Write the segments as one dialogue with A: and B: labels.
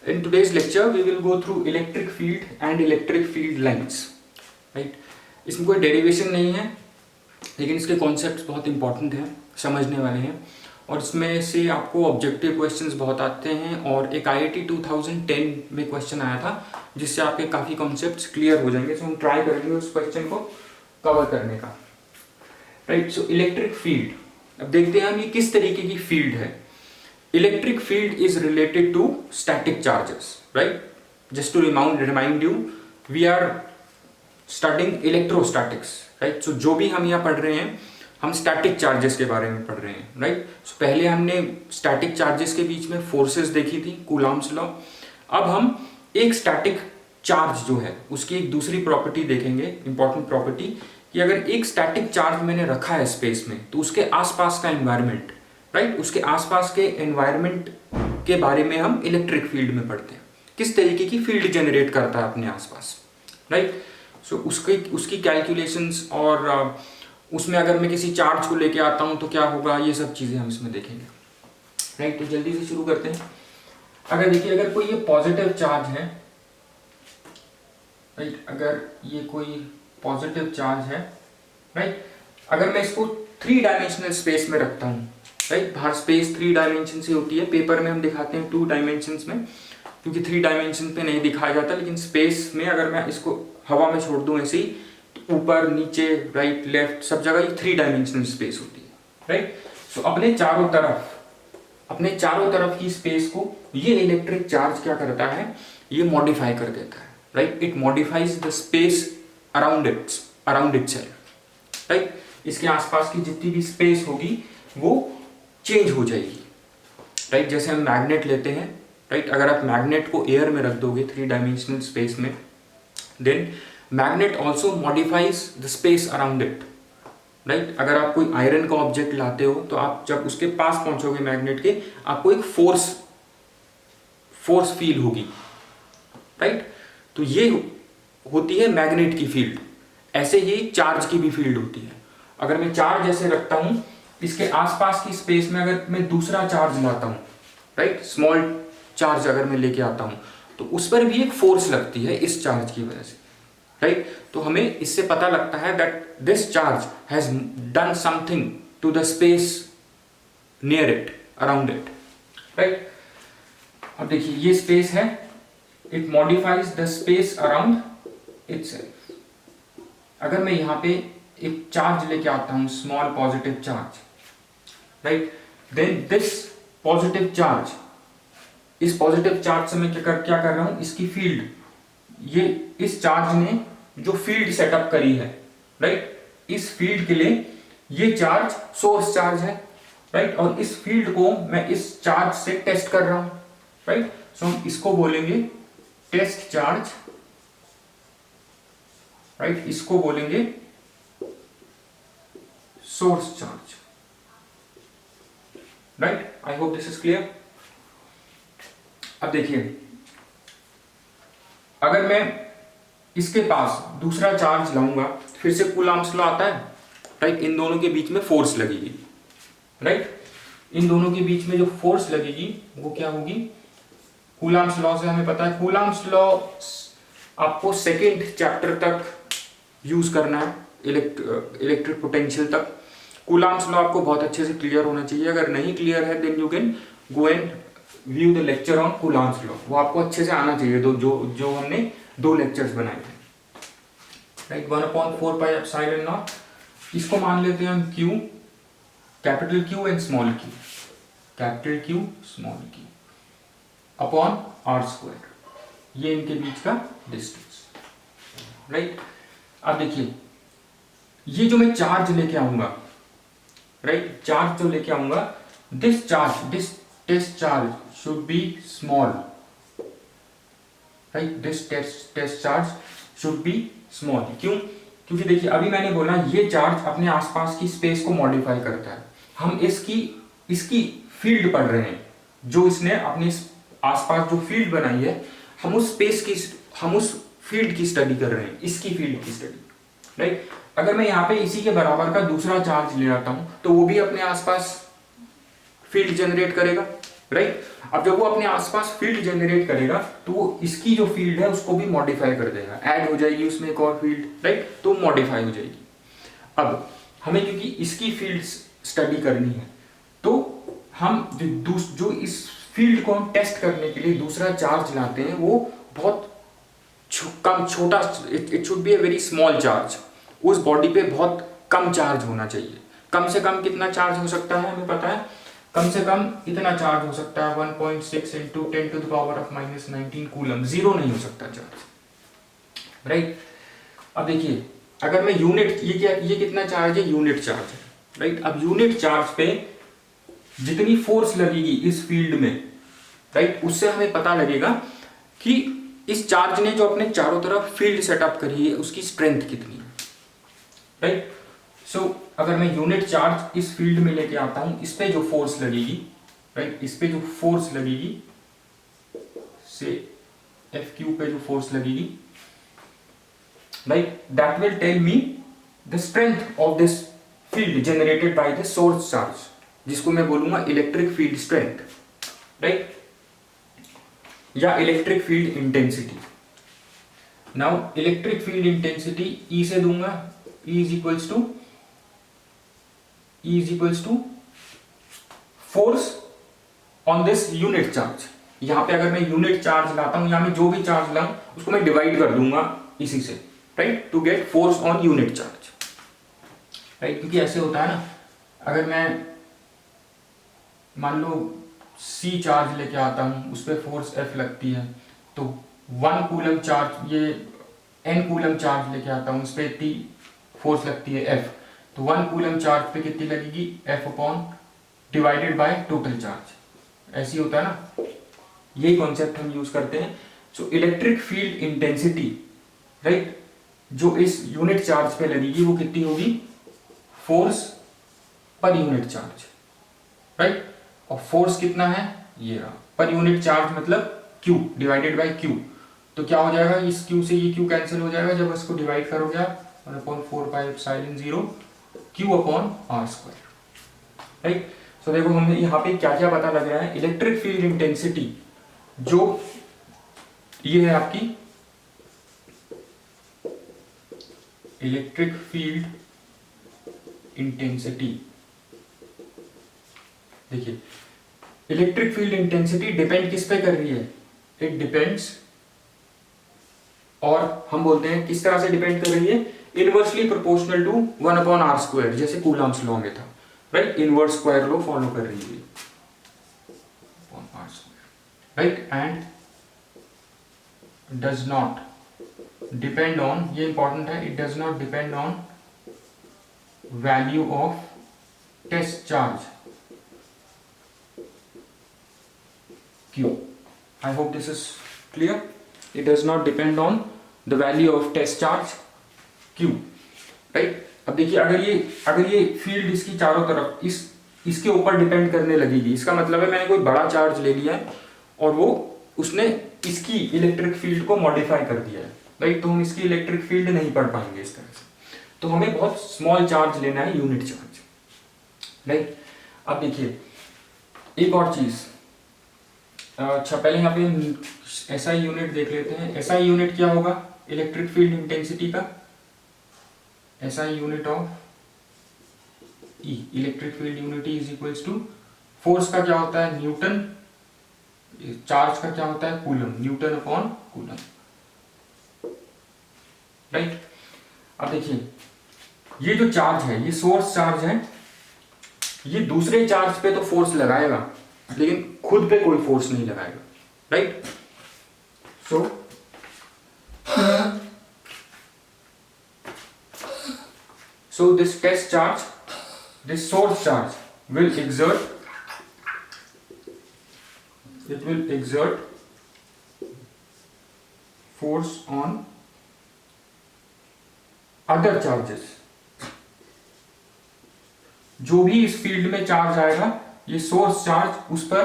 A: In today's lecture, we will go through electric field and electric field lines, right? इसमें कोई derivation नहीं है, लेकिन इसके कॉन्सेप्ट्स बहुत इंपॉर्टेंट हैं, समझने वाले हैं, और इसमें से आपको ऑब्जेक्टिव क्वेश्चंस बहुत आते हैं। और एक IIT 2010 में क्वेश्चन आया था जिससे आपके काफ़ी कॉन्सेप्ट्स क्लियर हो जाएंगे। सो हम ट्राई करेंगे उस क्वेश्चन को कवर करने का, राइट। सो इलेक्ट्रिक फील्ड, अब देखते हैं हम ये किस तरीके की फील्ड है। Electric field is related to static charges, right? Just to remind you, we are studying electrostatics, right? So जो भी हम यहाँ पढ़ रहे हैं, हम static charges के बारे में पढ़ रहे हैं, right? So पहले हमने static charges के बीच में forces देखी थी, Coulomb's law। अब हम एक static charge जो है उसकी एक दूसरी property देखेंगे, important property, कि अगर एक static charge मैंने रखा है space में, तो उसके आसपास का environment, राइट, उसके आसपास के एनवायरनमेंट के बारे में हम इलेक्ट्रिक फील्ड में पढ़ते हैं, किस तरीके की फील्ड जनरेट करता है अपने आसपास, राइट। सो उसकी कैलकुलेशंस और उसमें अगर मैं किसी चार्ज को लेके आता हूं तो क्या होगा, ये सब चीज़ें हम इसमें देखेंगे, राइट। तो जल्दी से शुरू करते हैं। अगर देखिए, अगर कोई ये पॉजिटिव चार्ज है, राइट, अगर ये कोई पॉजिटिव चार्ज है, राइट, अगर मैं इसको 3 डायमेंशनल स्पेस में रखता हूँ, राइट, बाहर स्पेस 3 डायमेंशन से होती है, पेपर में हम दिखाते हैं 2 डायमेंशंस में, क्योंकि 3 डायमेंशन पे नहीं दिखाया जाता, लेकिन स्पेस में अगर मैं इसको हवा में छोड़ दूं ऐसे ही, ऊपर नीचे राइट लेफ्ट सब जगह ये 3 डायमेंशनल स्पेस होती है, राइट। सो अपने चारों तरफ की स्पेस को ये इलेक्ट्रिक चार्ज क्या करता है, ये मॉडिफाई कर देता है, right. It modifies the space around itself, right. इसके आसपास की जितनी भी स्पेस होगी वो चेंज हो जाएगी, राइट। जैसे हम मैग्नेट लेते हैं, राइट, अगर आप मैग्नेट को एयर में रख दोगे 3 डायमेंशनल स्पेस में, then magnet also modifies the space around it, right. अगर आप कोई आयरन का ऑब्जेक्ट लाते हो तो आप जब उसके पास पहुंचोगे मैग्नेट के, आपको एक फोर्स फील होगी, राइट। तो ये होती है मैग्नेट की फील्ड। ऐसे ही चार्ज की भी फील्ड होती है। अगर मैं चार्ज ऐसे रखता हूं, इसके आसपास की स्पेस में अगर मैं दूसरा चार्ज लाता हूं, राइट, स्मॉल चार्ज अगर मैं लेके आता हूं, तो उस पर भी एक फोर्स लगती है इस चार्ज की वजह से, राइट। तो हमें इससे पता लगता है that this charge has done something to the space near it, around it, right. अब देखिए ये स्पेस है, it modifies the space around itself. अगर मैं यहां पे एक चार्ज लेके आता हूं, small positive charge, right, then this positive charge, इस पॉजिटिव चार्ज से मैं क्या कर रहा हूं, इसकी फील्ड, ये इस चार्ज ने जो फील्ड सेटअप करी है, राइट, इस फील्ड के लिए ये चार्ज सोर्स चार्ज है, राइट, और इस फील्ड को मैं इस चार्ज से टेस्ट कर रहा हूं, राइट। सो हम इसको बोलेंगे टेस्ट चार्ज, राइट, इसको बोलेंगे source charge, right. I hope this is clear. अब देखिए, अगर मैं इसके पास दूसरा चार्ज लाऊंगा, फिर से कूलॉम्स लॉ आता है, राइट, इन दोनों के बीच में फोर्स लगेगी, राइट, इन दोनों के बीच में जो फोर्स लगेगी वो क्या होगी, कूलॉम्स लॉ से हमें पता है। कूलॉम्स लॉ आपको सेकेंड चैप्टर तक यूज करना है, इलेक्ट्रिक पोटेंशियल तक। कूलॉम्स लॉ आपको बहुत अच्छे से क्लियर होना चाहिए। अगर नहीं क्लियर है, then you can go and view the lecture on Coulomb's law, वो आपको अच्छे से आना चाहिए। जो हमने 2 लेक्चर्स बनाए थे, राइट। 1/4 पाई एप्सिलॉन नॉट, इसको मान लेते हैं हम Q, capital Q and small q, capital Q small q upon r², ये इनके बीच का डिस्टेंस, राइट। अब देखिए, ये जो मैं चार्ज लेके आऊंगा, राइट, चार्ज जो लेके आऊंगा, this test charge should be small, right, this test charge should be small. क्यों? क्योंकि देखिए अभी मैंने बोला ये चार्ज अपने आसपास की स्पेस को मॉडिफाई करता है। हम इसकी फील्ड पढ़ रहे हैं, जो इसने अपने आसपास जो फील्ड बनाई है, हम उस फील्ड की स्टडी कर रहे हैं, इसकी फील्ड की स्टडी, राइट। अगर मैं यहाँ पे इसी के बराबर का दूसरा चार्ज ले आता हूं, तो वो भी अपने आसपास फील्ड जनरेट करेगा, राइट। अब जब वो अपने आसपास फील्ड जनरेट करेगा तो वो इसकी जो फील्ड है उसको भी मॉडिफाई कर देगा, ऐड हो जाएगी उसमें एक और फील्ड, राइट, तो मॉडिफाई हो जाएगी। अब हमें क्योंकि इसकी फील्ड स्टडी करनी है तो हम जो इस फील्ड को हम टेस्ट करने के लिए दूसरा चार्ज लाते हैं वो बहुत कम छोटा, it should be a very small charge. उस बॉडी पे बहुत कम चार्ज होना चाहिए। कम से कम कितना चार्ज हो सकता है हमें पता है, कम से कम इतना चार्ज हो सकता है 1.6 into 10 to the power of -19 coulomb, zero नहीं हो सकता चार्ज, राइट। अब देखिए अगर मैं यूनिट, ये कितना चार्ज है, यूनिट चार्ज है, राइट। अब यूनिट चार्ज पे जितनी फोर्स लगेगी इस फील्ड में, राइट, उससे हमें पता लगेगा कि इस चार्ज ने जो अपने चारों तरफ फील्ड सेटअप करी है उसकी स्ट्रेंथ कितनी है, राइट। सो अगर मैं यूनिट चार्ज इस फील्ड में लेके आता हूं, इस पे जो फोर्स लगेगी, राइट, इस पे जो फोर्स लगेगी, से एफ क्यू पे जो फोर्स लगेगी, right, that will tell me the strength of this field generated by the source charge, जिसको मैं बोलूंगा इलेक्ट्रिक फील्ड स्ट्रेंथ, राइट, या electric field intensity. Now electric field intensity E से दूंगा, E is equals to force on this unit charge. यहां पे अगर मैं यूनिट चार्ज लाता हूं, यहां में जो भी चार्ज लाऊं उसको मैं डिवाइड कर दूंगा इसी से, right, to get force on unit charge, right. क्योंकि ऐसे होता है ना, अगर मैं मान लो C चार्ज लेके आता हूं, उस पर फोर्स F लगती है, तो 1 कूलम चार्ज, ये N कूलम चार्ज लेके आता हूं, उस पर इतनी फोर्स लगती है F, तो 1 कूलम चार्ज पे कितनी लगेगी, F upon divided by total charge. ऐसी होता है ना, यही कॉन्सेप्ट हम यूज करते हैं। सो इलेक्ट्रिक फील्ड इंटेंसिटी, राइट, जो इस यूनिट चार्ज पे लगेगी वो कितनी होगी, force per unit charge, right. और फोर्स कितना है, ये रहा, पर यूनिट चार्ज मतलब Q डिवाइडेड बाय Q। तो क्या हो जाएगा, इस Q से ये Q कैंसिल हो जाएगा जब इसको डिवाइड करोगे आप, 1/4πε0 Q upon R square, right. So देखो हमें यहाँ पे क्या क्या पता लग रहा है। इलेक्ट्रिक फील्ड इंटेंसिटी जो ये है आपकी इलेक्ट्रिक फील्ड इंटेंसिटी, देखिए इलेक्ट्रिक फील्ड इंटेंसिटी डिपेंड किस पे कर रही है, इट डिपेंड्स, और हम बोलते हैं किस तरह से डिपेंड कर रही है, इनवर्सली प्रोपोर्शनल टू 1/r², जैसे कूलम्स लॉ में था, right, inverse square law follow कर रही है, right, and does not depend on, ये इंपॉर्टेंट है, it does not depend on value of test charge Q. I hope this is clear. It does not depend on the value of test charge Q, right? अब देखिए अगर ये field इसकी चारों तरफ इसके ऊपर डिपेंड करने लगेगी, इसका मतलब है मैंने कोई बड़ा चार्ज ले लिया है और वो उसने इसकी इलेक्ट्रिक फील्ड को मॉडिफाई कर दिया है, राइट, तो हम इसकी इलेक्ट्रिक फील्ड नहीं पढ़ पाएंगे इस तरह से। तो हमें बहुत स्मॉल चार्ज लेना है, यूनिट चार्ज, राइट। अब देखिए एक और चीज, अच्छा पहले यहाँ पे SI यूनिट देख लेते हैं। SI यूनिट क्या होगा इलेक्ट्रिक फील्ड इंटेंसिटी का, SI unit of E, electric field unit is equals to, force का क्या होता है न्यूटन, चार्ज का क्या होता है coulomb, Newton upon coulomb, right. अब देखिए ये जो चार्ज है, ये सोर्स चार्ज है, ये दूसरे चार्ज पे तो फोर्स लगाएगा लेकिन खुद पे कोई फोर्स नहीं लगाएगा, right. So this test charge, this source charge will exert force on other charges। जो भी इस फील्ड में चार्ज आएगा ये सोर्स चार्ज उस पर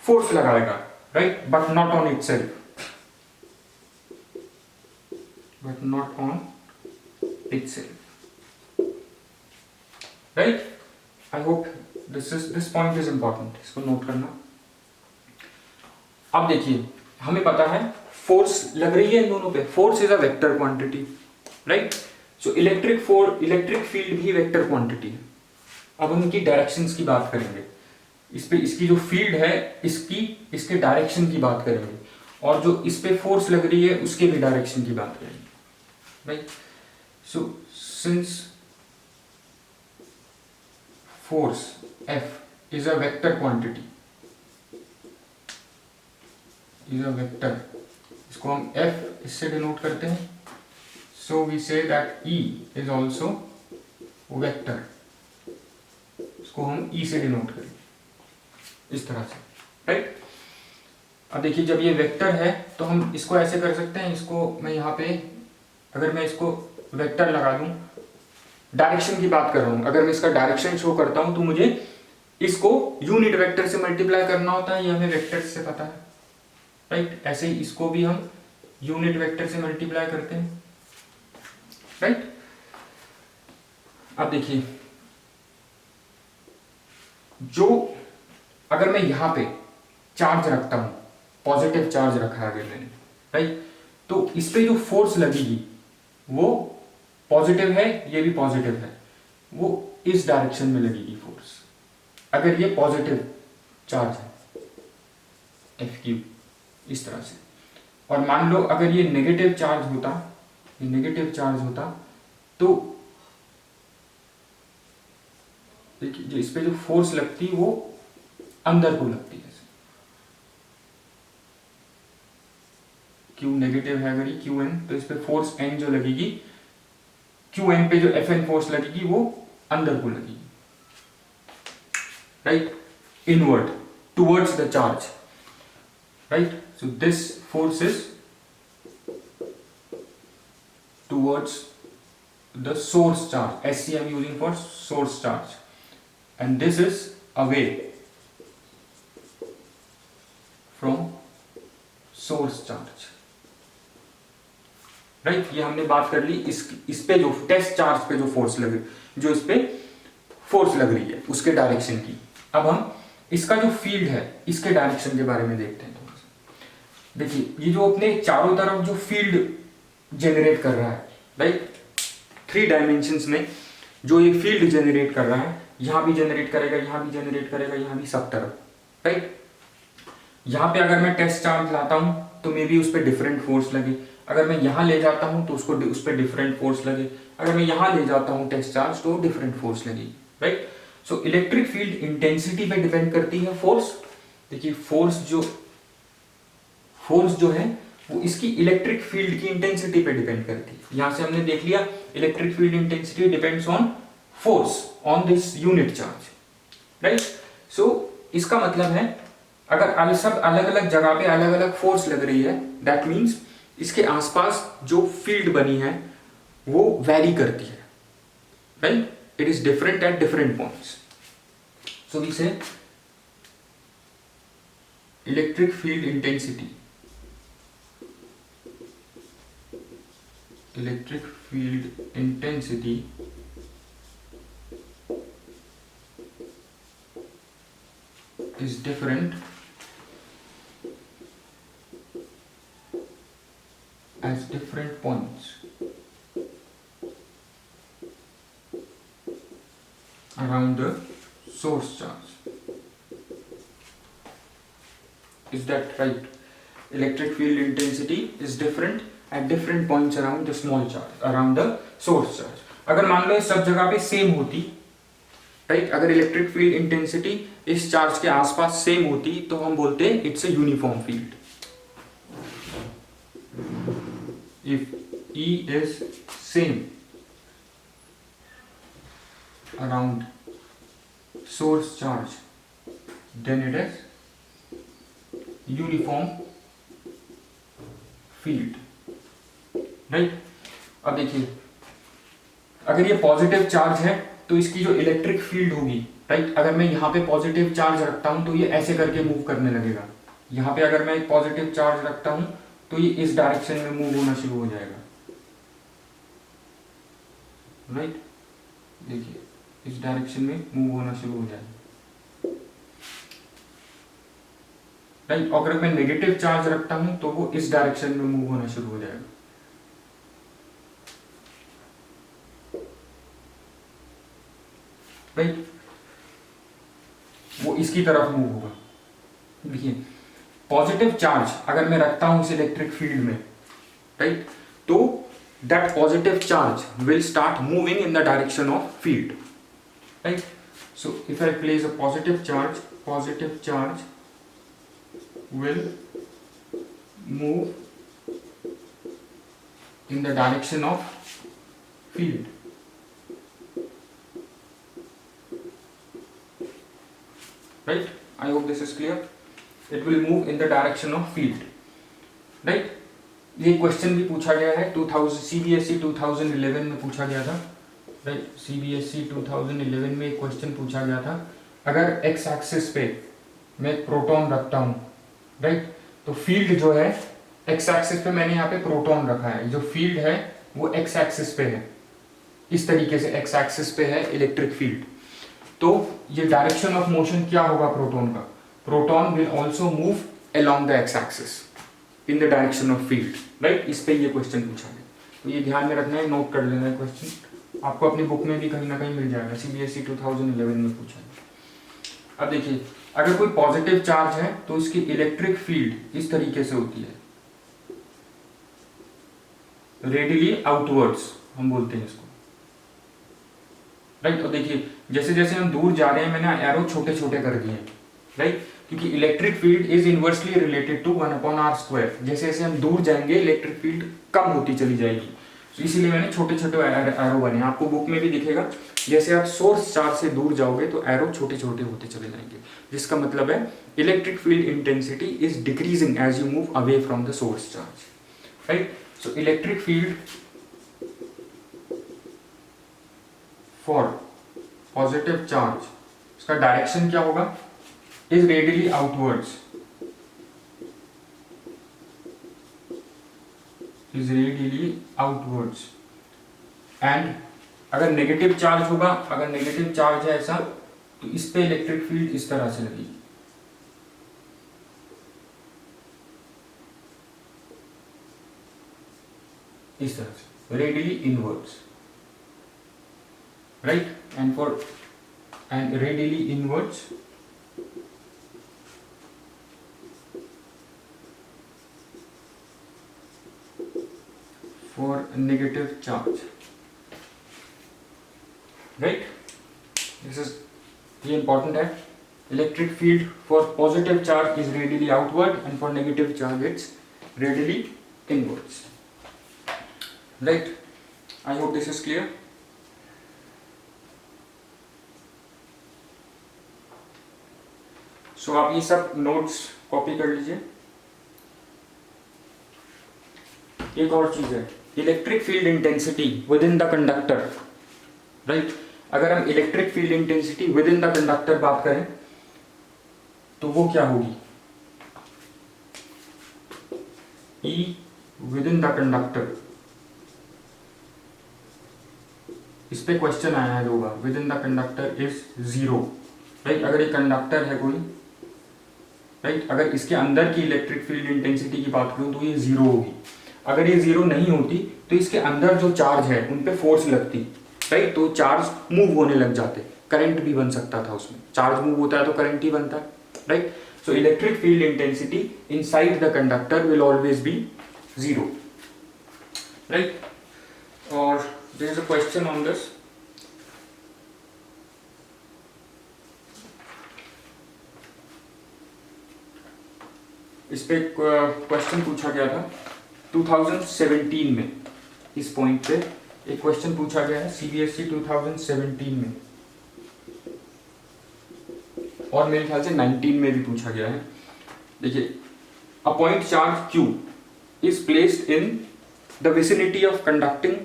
A: फोर्स लगाएगा, right, but not on itself, right. I hope this point is important, इसको नोट करना। अब देखिए हमें पता है फोर्स लग रही है इन दोनों पे, force is a vector quantity, right. So electric field भी वेक्टर क्वांटिटी है। अब हम इनकी डायरेक्शंस की बात करेंगे, इस पे इसकी जो फील्ड है इसके डायरेक्शन की बात करेंगे, और जो इस पे फोर्स लग रही है उसके भी डायरेक्शन की बात करेंगे, right. So since force F is a vector quantity, is a vector, इसको हम F इससे डिनोट करते हैं, so we say that E is also vector, इसको हम E से डिनोट करें इस तरह से, राइट। अब देखिए जब ये वेक्टर है तो हम इसको ऐसे कर सकते हैं, इसको मैं यहाँ पे अगर मैं इसको वेक्टर लगा दूं, डायरेक्शन की बात कर रहा हूं, अगर मैं इसका डायरेक्शन शो करता हूं तो मुझे इसको यूनिट वेक्टर से मल्टीप्लाई करना होता है, ये हमें वेक्टर से पता है, राइट। ऐसे ही इसको भी हम यूनिट वेक्टर से मल्टीप्लाई करते हैं, राइट। अब देखिए जो अगर मैं यहां पे चार्ज रखता हूं, पॉजिटिव चार्ज रखा है अगर मैंने, राइट, तो इस पे जो फोर्स लगेगी वो पॉजिटिव है, ये भी पॉजिटिव है, वो इस डायरेक्शन में लगेगी फोर्स, अगर ये पॉजिटिव चार्ज है F इस तरह से। और मान लो अगर ये नेगेटिव चार्ज होता, ये नेगेटिव चार्ज होता, तो देखिए जो इस पे जो फोर्स लगती वो अंदर को लगती है, Q नेगेटिव है अगर ये Qn, तो इस पे फोर्स N जो लगेगी, Qn पे जो Fn फोर्स लगेगी वो अंदर को लगेगी, right, inward towards the charge, right. So this force is towards the source charge, SC I am using for source charge, and this is away from source charge, right। ये हमने बात कर ली इस पे जो टेस्ट चार्ज पे जो force लगे, जो इस पे फोर्स लग रही है उसके डायरेक्शन की। अब हम इसका जो फील्ड है इसके डायरेक्शन के बारे में देखते हैं थोड़ा सा। देखिए ये जो अपने चारों तरफ जो फील्ड जेनरेट कर रहा है, राइट, 3 डायमेंशंस में जो ये फील्ड जनरेट कर रहा है, यहां भी जनरेट करेगा, यहां भी जनरेट करेगा, यहां भी सब तरफ, राइट। यहां पे अगर मैं टेस्ट चार्ज लाता हूं तो मे बी उस पर डिफरेंट फोर्स लगे, अगर मैं यहां ले जाता हूं तो उसको उस पर डिफरेंट फोर्स लगे, अगर मैं यहां ले जाता हूं टेस्ट चार्ज तो डिफरेंट फोर्स लगेगी, right. So electric field intensity पे डिपेंड करती है फोर्स। देखिए फोर्स जो है वो इसकी इलेक्ट्रिक फील्ड की इंटेंसिटी पे डिपेंड करती है। यहां से हमने देख लिया electric field intensity depends on force on this unit charge, right. So इसका मतलब है अगर सब अलग अलग जगह पे अलग अलग फोर्स लग रही है, दैट मीन्स इसके आसपास जो फील्ड बनी है वो वैरी करती है, right, it is different at different points. So we say electric field intensity, electric field intensity is different at different points around the source charge. Is that right? Electric field intensity is different at different points around the small charge, around the source charge. अगर मान लो ये सब जगह पे same होती, right, अगर electric field intensity इस charge के आसपास सेम होती तो हम बोलते हैं it's a uniform field. If E is same around source charge then it is uniform field, right. अब देखिए अगर ये पॉजिटिव चार्ज है तो इसकी जो इलेक्ट्रिक फील्ड होगी, राइट, अगर मैं यहाँ पे पॉजिटिव चार्ज रखता हूं तो ये ऐसे करके मूव करने लगेगा। यहाँ पे अगर मैं एक पॉजिटिव चार्ज रखता हूं तो ये इस डायरेक्शन में मूव होना शुरू हो जाएगा, राइट। देखिए इस डायरेक्शन में मूव होना शुरू हो जाएगा। राइट। और अगर मैं नेगेटिव चार्ज रखता हूं तो वो इस डायरेक्शन में मूव होना शुरू हो जाएगा, राइट। वो इसकी तरफ मूव होगा। देखिए पॉजिटिव चार्ज अगर मैं रखता हूं इस इलेक्ट्रिक फील्ड में, राइट, तो that positive charge will start moving in the direction of field, right. So if I place a positive charge will move in the direction of field, right? I hope this is clear. It will move in the direction of field, right? ये question भी पूछा गया है 2000 CBSE 2011 में पूछा गया था, right. CBSE 2011 में एक क्वेश्चन पूछा गया था, अगर x एक्सिस पे मैं एक प्रोटॉन रखता हूँ, राइट, तो फील्ड जो है x एक्सिस पे मैंने यहाँ पे प्रोटॉन रखा है, जो फील्ड है वो x एक्सिस पे है, इस तरीके से x एक्सिस पे है इलेक्ट्रिक फील्ड। तो ये डायरेक्शन ऑफ मोशन क्या होगा प्रोटॉन का? Proton will also move along the x axis in the direction of field, right. इस पे ये क्वेश्चन पूछा गया, तो ये ध्यान में रखना है, नोट कर लेना है क्वेश्चन, आपको अपनी बुक में भी कहीं ना कहीं मिल जाएगा, CBSE 2011 में पूछा है। अब देखिए अगर कोई पॉजिटिव चार्ज है तो इसकी इलेक्ट्रिक फील्ड इस तरीके से होती है, रेडियली आउटवर्ड्स हम बोलते हैं इसको, राइट। तो देखिए जैसे जैसे हम दूर जा रहे हैं मैंने एरो छोटे छोटे कर दिए, राइट, क्योंकि electric field is inversely related to 1/r²। जैसे जैसे हम दूर जाएंगे इलेक्ट्रिक फील्ड कम होती चली जाएगी, तो इसीलिए मैंने छोटे छोटे एरो बने, आपको बुक में भी दिखेगा। जैसे आप सोर्स चार्ज से दूर जाओगे तो एरो छोटे छोटे होते चले जाएंगे, जिसका मतलब है electric field intensity is decreasing as you move away from the source charge, right. So electric field for positive charge, इसका डायरेक्शन क्या होगा? Is radially outwards, is radially outwards. And अगर नेगेटिव चार्ज होगा, अगर नेगेटिव चार्ज है ऐसा, तो इस पे इलेक्ट्रिक फील्ड इस तरह से लगेगी, इस तरह से radially inwards, right. And radially inwards for negative charge, right? This is the important है, electric field for positive charge is radially outward and for negative charge it's radially inwards, right? I hope this is clear. So आप ये सब notes copy कर लीजिए। एक और चीज है electric field intensity within the conductor, right. अगर हम electric field intensity within the conductor बात करें तो वो क्या होगी? E within the conductor, इस पे क्वेश्चन आया है 2 बार, within the conductor is 0, right. अगर ये कंडक्टर है कोई, राइट, अगर इसके अंदर की इलेक्ट्रिक फील्ड इंटेंसिटी की बात करूं तो ये 0 होगी। अगर ये 0 नहीं होती तो इसके अंदर जो चार्ज है उन पे फोर्स लगती, राइट, तो चार्ज मूव होने लग जाते, करंट भी बन सकता था उसमें, चार्ज मूव होता है तो करंट ही बनता है, right. So electric field intensity inside the conductor will always be 0, right. और there is a question on this, इस पे क्वेश्चन पूछा गया था 2017 में, इस पॉइंट पे एक क्वेश्चन पूछा गया है CBSE 2017 में, और मेरे ख्याल से 19 में भी पूछा गया है। देखिए a point charge Q is placed in the vicinity of conducting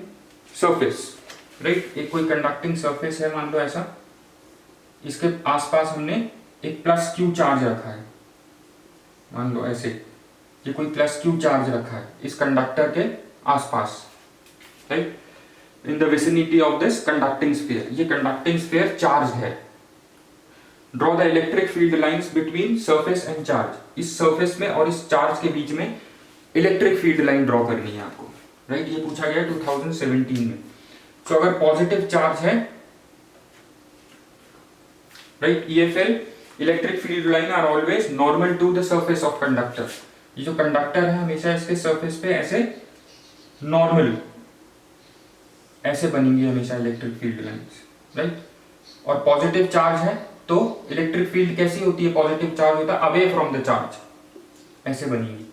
A: surface, right. एक कोई कंडक्टिंग सरफेस है मान लो ऐसा, इसके आसपास हमने एक +Q चार्ज रखा है, मान लो ऐसे, ये कोई +Q चार्ज रखा है इस कंडक्टर के आसपास, right, in the vicinity of this conducting sphere. ये कंडक्टिंग स्फीयर चार्ज है, draw the electric field lines between surface and charge. इस सरफेस में और इस चार्ज के बीच में इलेक्ट्रिक फील्ड लाइन ड्रॉ करनी है आपको, राइट। ये पूछा गया 2017 में। तो अगर पॉजिटिव चार्ज है, right, EFL electric field line are always normal to the surface of conductor. ये जो कंडक्टर है हमेशा इसके सरफेस पे ऐसे नॉर्मल ऐसे बनेंगी हमेशा इलेक्ट्रिक फील्ड लाइंस, राइट। और पॉजिटिव चार्ज है तो इलेक्ट्रिक फील्ड कैसी होती है, पॉजिटिव चार्ज होता है अवे फ्रॉम द चार्ज, ऐसे बनेंगी,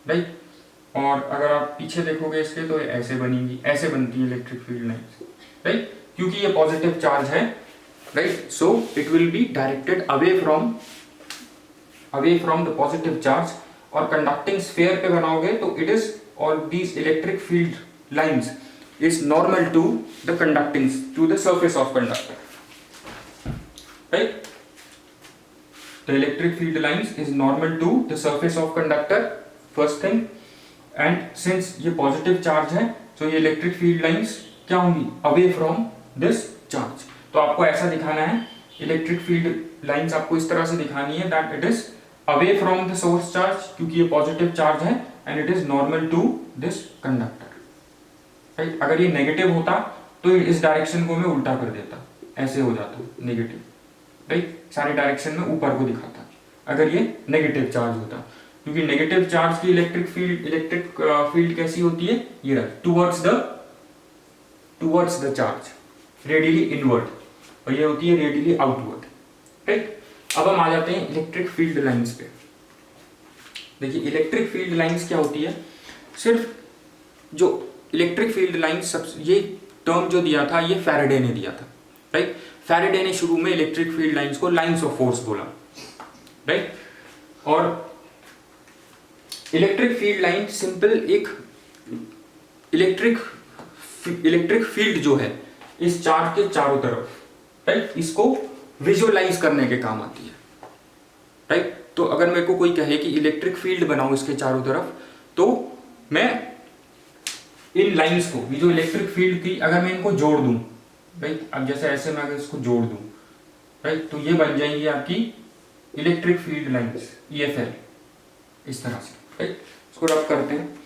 A: राइट। और अगर आप पीछे देखोगे इसके तो ऐसे बनेंगी, ऐसे बनती है इलेक्ट्रिक फील्ड लाइंस, राइट, क्योंकि ये पॉजिटिव चार्ज है, right. So it will be directed away from the positive charge. और कंडक्टिंग स्फीयर पे बनाओगे तो it is all these electric field lines is normal to the conducting to the surface of conductor, right. The electric field lines is normal to the surface of conductor, first thing, and since ये positive charge है, so ये electric field lines क्या होंगी, away from this charge। तो आपको ऐसा दिखाना है, electric field lines आपको इस तरह से दिखानी है that it is away from the source charge, क्योंकि ये positive charge है and it is normal to this conductor, right। अगर ये negative होता तो इस डायरेक्शन को मैं उल्टा कर देता, ऐसे हो जाता negative, राइट, सारी डायरेक्शन में ऊपर को दिखाता अगर ये नेगेटिव चार्ज होता, क्योंकि नेगेटिव चार्ज की इलेक्ट्रिक फील्ड कैसी होती है, ये रहा towards the charge, radially inward, और ये होती है रेडियली आउटवर्ड, राइट। अब हम आ जाते हैं इलेक्ट्रिक फील्ड लाइंस पे। देखिए इलेक्ट्रिक फील्ड लाइंस क्या होती है, सिर्फ जो इलेक्ट्रिक फील्ड लाइंस, ये टर्म जो दिया था ये फैराडे ने दिया था, राइट। फैराडे ने शुरू में इलेक्ट्रिक फील्ड लाइंस को लाइंस ऑफ फोर्स बोला, राइट। और इलेक्ट्रिक फील्ड लाइन सिंपल एक इलेक्ट्रिक फील्ड जो है इस चार्ज के चारों तरफ, राइट, इसको विजुअलाइज करने के काम आती है, राइट। तो अगर मेरे को कोई कहे कि इलेक्ट्रिक फील्ड बनाओ इसके चारों तरफ, तो मैं इन लाइंस को, ये जो इलेक्ट्रिक फील्ड थी, अगर मैं इनको जोड़ दूं, राइट, अब जैसे ऐसे मैं अगर इसको जोड़ दूं, राइट, तो ये बन जाएंगी आपकी इलेक्ट्रिक फील्ड लाइंस, EFL, इस तरह से, राइट। इसको रब करते हैं,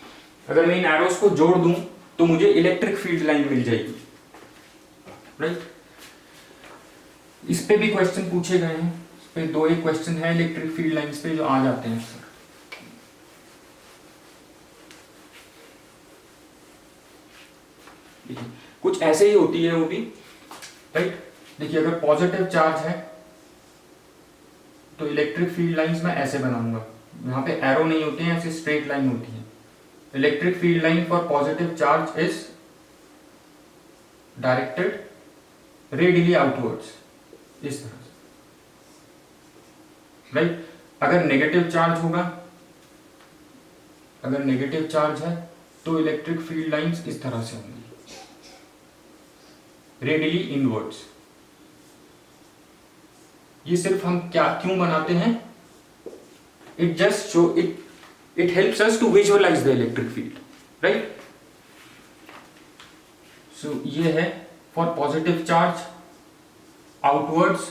A: अगर मैं इन एरोस को जोड़ दूं तो मुझे इलेक्ट्रिक फील्ड लाइन मिल जाएगी, राइट। इस पे भी क्वेश्चन पूछे गए हैं, इस पे 2-1 क्वेश्चन है इलेक्ट्रिक फील्ड लाइंस पे जो आ जाते हैं अक्सर। कुछ ऐसे ही होती है वो भी, राइट। देखिए अगर पॉजिटिव चार्ज है तो इलेक्ट्रिक फील्ड लाइंस मैं ऐसे बनाऊंगा, यहाँ पे एरो नहीं होते हैं, ऐसे स्ट्रेट लाइन होती है। Electric field line for positive charge is directed radially outwards, इस तरह से, राइट। अगर नेगेटिव चार्ज होगा, अगर नेगेटिव चार्ज है तो इलेक्ट्रिक फील्ड लाइंस इस तरह से होंगी, रेडियली इनवर्ड्स। ये सिर्फ हम क्यों बनाते हैं, it just show it helps us to visualise the electric field, right. So ये है for positive charge outwards,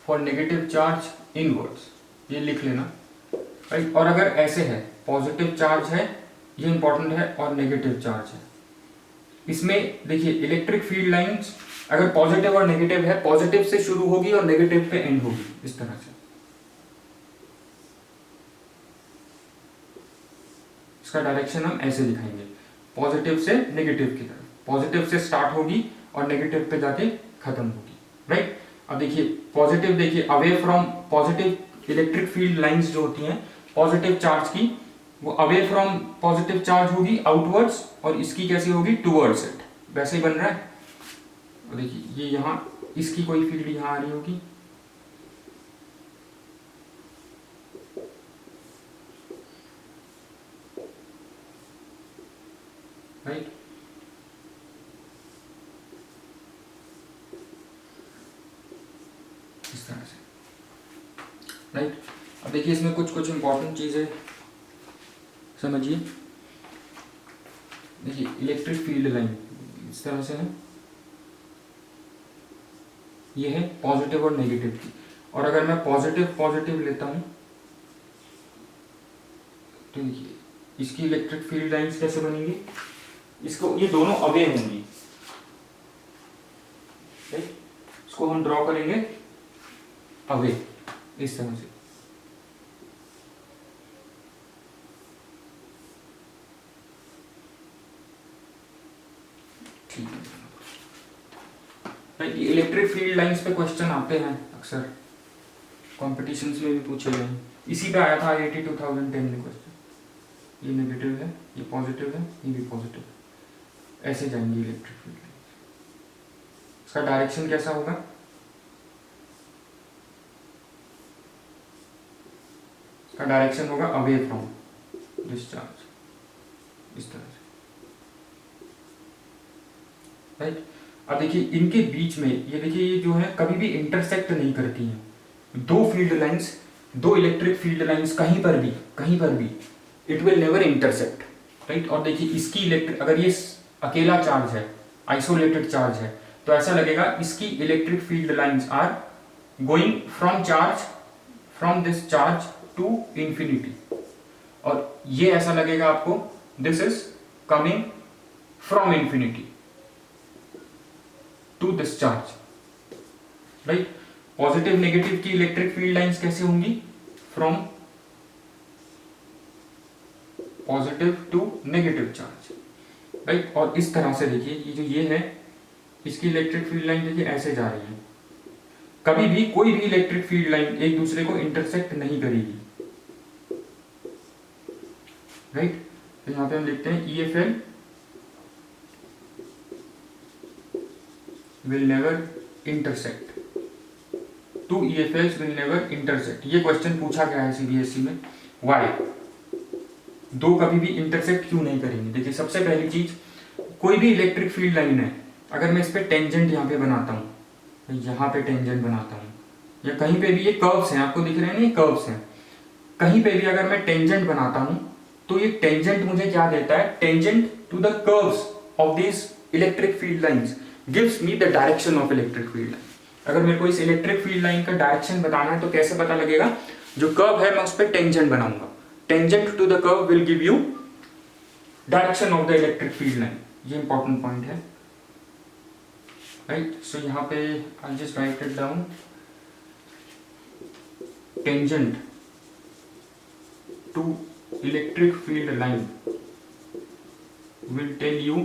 A: for negative charge inwards, ये लिख लेना, राइट। और अगर ऐसे है, पॉजिटिव चार्ज है, ये इंपॉर्टेंट है, और नेगेटिव चार्ज है, इसमें देखिए इलेक्ट्रिक फील्ड लाइंस अगर पॉजिटिव और नेगेटिव है, पॉजिटिव से शुरू होगी और नेगेटिव पे एंड होगी, इस तरह से। इसका डायरेक्शन हम ऐसे दिखाएंगे, पॉजिटिव से नेगेटिव की तरफ, पॉजिटिव से स्टार्ट होगी और नेगेटिव पे जाके खत्म होगी, राइट। अब देखिए पॉजिटिव, देखिए away from positive electric field lines जो होती हैं पॉजिटिव चार्ज की, वो अवे फ्रॉम पॉजिटिव चार्ज होगी आउटवर्ड्स, और इसकी कैसी होगी, टूवर्ड्स इट, वैसे ही बन रहा है। देखिए ये यहाँ इसकी कोई फील्ड यहाँ आ रही होगी, राइट। इस तरह से, राइट। अब देखिए इसमें कुछ इंपॉर्टेंट चीजें समझिए। देखिए इलेक्ट्रिक फील्ड लाइन इस तरह से है, ये है पॉजिटिव और नेगेटिव की। और अगर मैं पॉजिटिव पॉजिटिव लेता हूँ तो देखिए इसकी इलेक्ट्रिक फील्ड लाइंस कैसे बनेंगी, इसको ये दोनों अवे होंगी, इसको हम ड्रॉ करेंगे अवे इस तरह से। ठीक है, इलेक्ट्रिक फील्ड लाइंस पे क्वेश्चन आते हैं अक्सर, कॉम्पिटिशन्स में भी पूछे गए हैं। इसी पे आया था IIT 2010 में क्वेश्चन। ये नेगेटिव है, ये पॉजिटिव है, ये भी पॉजिटिव है, ऐसे जाएंगी इलेक्ट्रिक फील्ड लाइंस। इसका डायरेक्शन कैसा होगा, इसका डायरेक्शन होगा अवे फ्रॉम डिस्चार्ज, इस तरह से, राइट। अब देखिए इनके बीच में ये देखिए ये जो है कभी भी इंटरसेक्ट नहीं करती हैं। दो फील्ड लाइंस, दो इलेक्ट्रिक फील्ड लाइंस कहीं पर भी it will never intersect, right. और देखिए इसकी इलेक्ट्रिक, अगर ये अकेला चार्ज है, आइसोलेटेड चार्ज है, तो ऐसा लगेगा इसकी electric field lines are going from this charge to infinity, और ये ऐसा लगेगा आपको this is coming from infinity to this charge, right. Positive negative की इलेक्ट्रिक फील्ड लाइंस कैसे होंगी, from positive to negative charge, right. और इस तरह से देखिए ये जो ये है इसकी इलेक्ट्रिक फील्ड लाइन देखिए ऐसे जा रही है, कभी भी कोई भी इलेक्ट्रिक फील्ड लाइन एक दूसरे को इंटरसेक्ट नहीं करेगी, राइट। तो यहां पे हम लिखते हैं EFL will never intersect, two EFLs will never intersect। ये क्वेश्चन पूछा गया है CBSE में, why, दो कभी भी इंटरसेक्ट क्यों नहीं करेंगे। देखिए सबसे पहली चीज, कोई भी इलेक्ट्रिक फील्ड लाइन है, अगर मैं इस पे टेंजेंट यहाँ पे बनाता हूँ, यहाँ पे टेंजेंट बनाता हूँ, या कहीं पे भी ये कर्व्स हैं, आपको दिख रहे हैं ना, ये कर्व्स हैं, कहीं पे भी अगर मैं टेंजेंट बनाता हूँ तो ये टेंजेंट मुझे क्या देता है, tangent to the curves of this electric field lines gives me the direction of electric field line. अगर मेरे को इस इलेक्ट्रिक फील्ड लाइन का डायरेक्शन बताना है तो कैसे पता लगेगा, जो कर्व है मैं उस पर टेंजेंट बनाऊंगा, tangent to the curve will give you direction of the electric field line. ये इंपॉर्टेंट पॉइंट है, राइट। सो यहाँ पे I just write it down, tangent to electric field line will tell you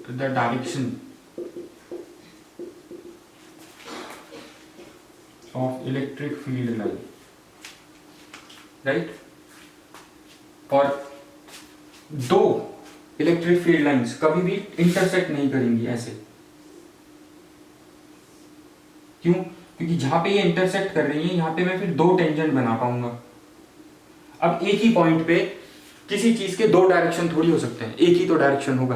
A: the direction of electric field line, right। और दो electric field lines कभी भी intersect नहीं करेंगी ऐसे, क्यों, क्योंकि जहां पे ये इंटरसेक्ट कर रही है यहां पे मैं फिर दो टेंजेंट बना पाऊंगा। अब एक ही पॉइंट पे किसी चीज के दो डायरेक्शन थोड़ी हो सकते हैं, एक ही तो डायरेक्शन होगा,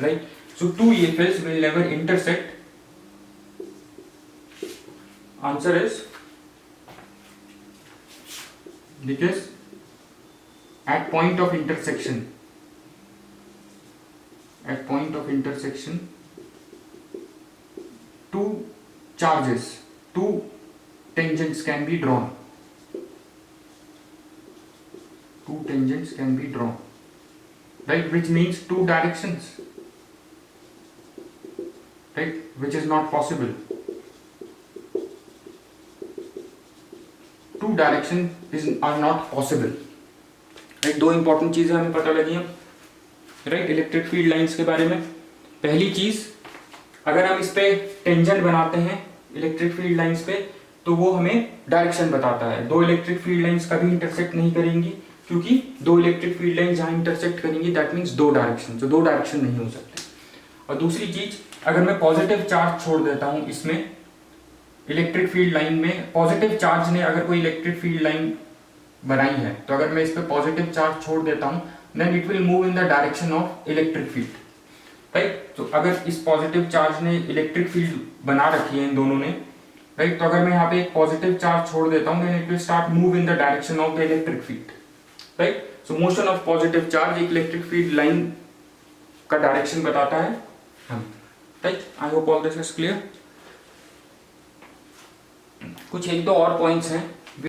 A: right. So two EFLs will never intersect, answer is because at point of intersection two charges, two tangents can be drawn, two tangents can be drawn, right, which means two directions, right, which is not possible, two directions are not possible, right। दो important चीजें हमें पता लगी हैं, right, electric field lines के बारे में। पहली चीज, अगर हम इस पे टेंजेंट बनाते हैं इलेक्ट्रिक फील्ड लाइंस पे तो वो हमें डायरेक्शन बताता है। दो इलेक्ट्रिक फील्ड लाइंस कभी इंटरसेक्ट नहीं करेंगी, क्योंकि दो इलेक्ट्रिक फील्ड लाइन जहां इंटरसेक्ट करेंगी दैट मींस दो डायरेक्शन, तो दो डायरेक्शन नहीं हो सकते। और दूसरी चीज, अगर मैं पॉजिटिव चार्ज छोड़ देता हूं इसमें इलेक्ट्रिक फील्ड लाइन में, पॉजिटिव चार्ज ने अगर कोई इलेक्ट्रिक फील्ड लाइन बनाई है तो अगर मैं इस पे पॉजिटिव चार्ज छोड़ देता हूं then it will move in the direction of electric field, right. तो अगर इस पॉजिटिव चार्ज ने इलेक्ट्रिक फील्ड बना रखी है इन दोनों ने, राइट, तो अगर मैं यहाँ पे एक पॉजिटिव चार्ज छोड़ देता हूं then it will start move in the direction of the electric field, right. So motion of positive charge एक इलेक्ट्रिक फील्ड लाइन का डायरेक्शन बताता है, right. I hope all this is clear. कुछ एक दो और पॉइंट्स हैं